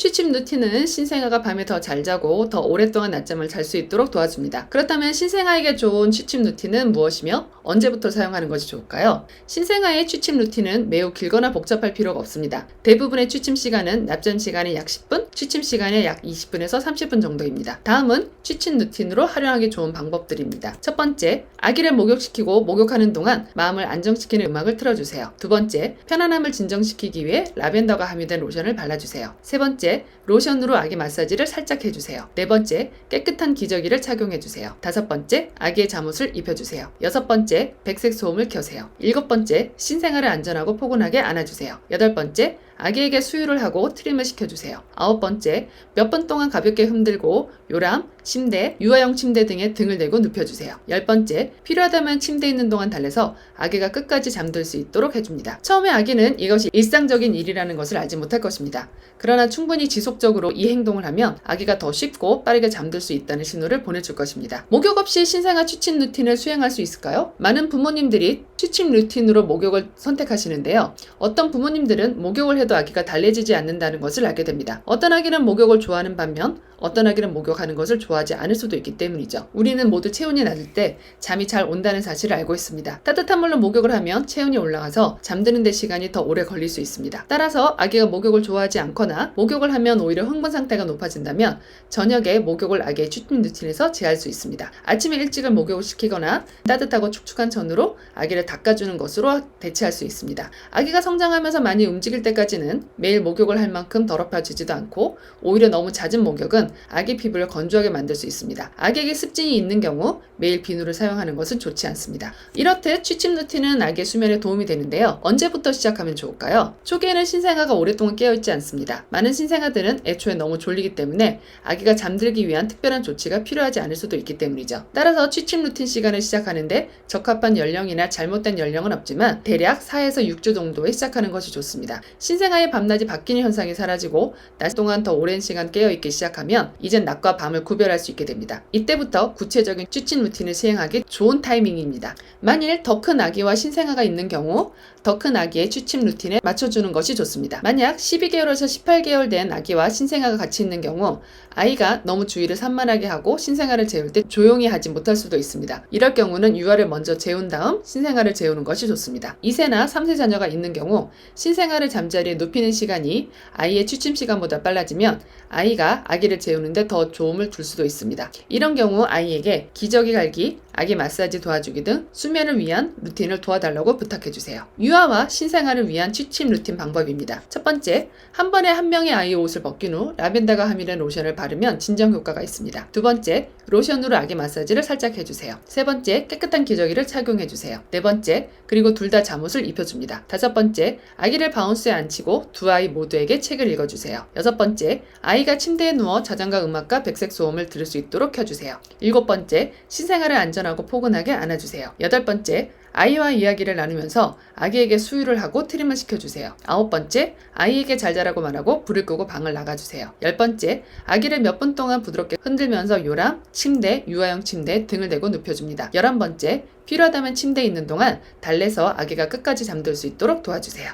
취침 루틴은 신생아가 밤에 더 잘 자고 더 오랫동안 낮잠을 잘 수 있도록 도와줍니다. 그렇다면 신생아에게 좋은 취침 루틴은 무엇이며 언제부터 사용하는 것이 좋을까요? 신생아의 취침 루틴은 매우 길거나 복잡할 필요가 없습니다. 대부분의 취침 시간은 낮잠 시간의 약 10분, 취침 시간의 약 20분에서 30분 정도입니다. 다음은 취침 루틴으로 활용하기 좋은 방법들입니다. 첫 번째, 아기를 목욕시키고 목욕하는 동안 마음을 안정시키는 음악을 틀어주세요. 두 번째, 편안함을 진정시키기 위해 라벤더가 함유된 로션을 발라주세요. 세 번째, 로션으로 아기 마사지를 살짝 해주세요. 네 번째, 깨끗한 기저귀를 착용해주세요. 다섯 번째, 아기의 잠옷을 입혀주세요. 여섯 번째, 백색 소음을 켜세요. 일곱 번째, 신생아를 안전하고 포근하게 안아주세요. 여덟 번째, 아기에게 수유를 하고 트림을 시켜주세요. 아홉 번째, 몇 분 동안 가볍게 흔들고 요람, 침대, 유아용 침대 등에 등을 대고 눕혀주세요. 열 번째, 필요하다면 침대에 있는 동안 달래서 아기가 끝까지 잠들 수 있도록 해줍니다. 처음에 아기는 이것이 일상적인 일이라는 것을 알지 못할 것입니다. 그러나 충분히 지속적으로 이 행동을 하면 아기가 더 쉽고 빠르게 잠들 수 있다는 신호를 보내줄 것입니다. 목욕 없이 신생아 취침 루틴을 수행할 수 있을까요? 많은 부모님들이 취침 루틴으로 목욕을 선택하시는데요. 어떤 부모님들은 목욕을 해도 아기가 달래지지 않는다는 것을 알게 됩니다. 어떤 아기는 목욕을 좋아하는 반면 어떤 아기는 목욕하는 것을 좋아하지 않을 수도 있기 때문이죠. 우리는 모두 체온이 낮을 때 잠이 잘 온다는 사실을 알고 있습니다. 따뜻한 물로 목욕을 하면 체온이 올라가서 잠드는 데 시간이 더 오래 걸릴 수 있습니다. 따라서 아기가 목욕을 좋아하지 않거나 목욕을 하면 오히려 흥분 상태가 높아진다면 저녁에 목욕을 아기의 취침 루틴에서 제할 수 있습니다. 아침에 일찍을 목욕을 시키거나 따뜻하고 축축한 천으로 아기를 닦아주는 것으로 대체할 수 있습니다. 아기가 성장하면서 많이 움직일 때까지는 매일 목욕을 할 만큼 더럽혀지지도 않고 오히려 너무 잦은 목욕은 아기 피부를 건조하게 만들 수 있습니다. 아기에게 습진이 있는 경우 매일 비누를 사용하는 것은 좋지 않습니다. 이렇듯 취침 루틴은 아기의 수면에 도움이 되는데요. 언제부터 시작하면 좋을까요? 초기에는 신생아가 오랫동안 깨어있지 않습니다. 많은 신생아들은 애초에 너무 졸리기 때문에 아기가 잠들기 위한 특별한 조치가 필요하지 않을 수도 있기 때문이죠. 따라서 취침 루틴 시간을 시작하는데 적합한 연령이나 잘못된 연령은 없지만 대략 4에서 6주 정도에 시작하는 것이 좋습니다. 신생아의 밤낮이 바뀌는 현상이 사라지고 낮 동안 더 오랜 시간 깨어있기 시작하면 이젠 낮과 밤을 구별할 수 있게 됩니다. 이때부터 구체적인 취침 루틴을 시행하기 좋은 타이밍입니다. 만일 더 큰 아기와 신생아가 있는 경우 더 큰 아기의 취침 루틴에 맞춰주는 것이 좋습니다. 만약 12개월에서 18개월 된 아기와 신생아가 같이 있는 경우 아이가 너무 주위를 산만하게 하고 신생아를 재울 때 조용히 하지 못할 수도 있습니다. 이럴 경우는 유아를 먼저 재운 다음 신생아를 재우는 것이 좋습니다. 2세나 3세 자녀가 있는 경우 신생아를 잠자리에 눕히는 시간이 아이의 취침 시간보다 빨라지면 아이가 아기를 재우는데 더 도움을 줄 수도 있습니다. 이런 경우 아이에게 기저귀 갈기, 아기 마사지 도와주기 등 수면을 위한 루틴을 도와달라고 부탁해주세요. 유아와 신생아를 위한 취침 루틴 방법입니다. 첫 번째, 한 번에 한 명의 아이의 옷을 벗긴 후 라벤더가 함유된 로션을 바르면 진정 효과가 있습니다. 두 번째, 로션으로 아기 마사지를 살짝 해주세요. 세 번째, 깨끗한 기저귀를 착용해주세요. 네 번째, 그리고 둘 다 잠옷을 입혀줍니다. 다섯 번째, 아기를 바운스에 앉히고 두 아이 모두에게 책을 읽어주세요. 여섯 번째, 아이가 침대에 누워 자장가 음악과 백색 소음을 들을 수 있도록 켜주세요. 일곱 번째, 신생아를 안전하고 포근하게 안아주세요. 여덟 번째, 아이와 이야기를 나누면서 아기에게 수유를 하고 트림을 시켜주세요. 아홉 번째, 아이에게 잘 자라고 말하고 불을 끄고 방을 나가주세요. 열 번째, 아기를 몇 분 동안 부드럽게 흔들면서 요람, 침대, 유아용 침대 등을 대고 눕혀줍니다. 11번째, 필요하다면 침대에 있는 동안 달래서 아기가 끝까지 잠들 수 있도록 도와주세요.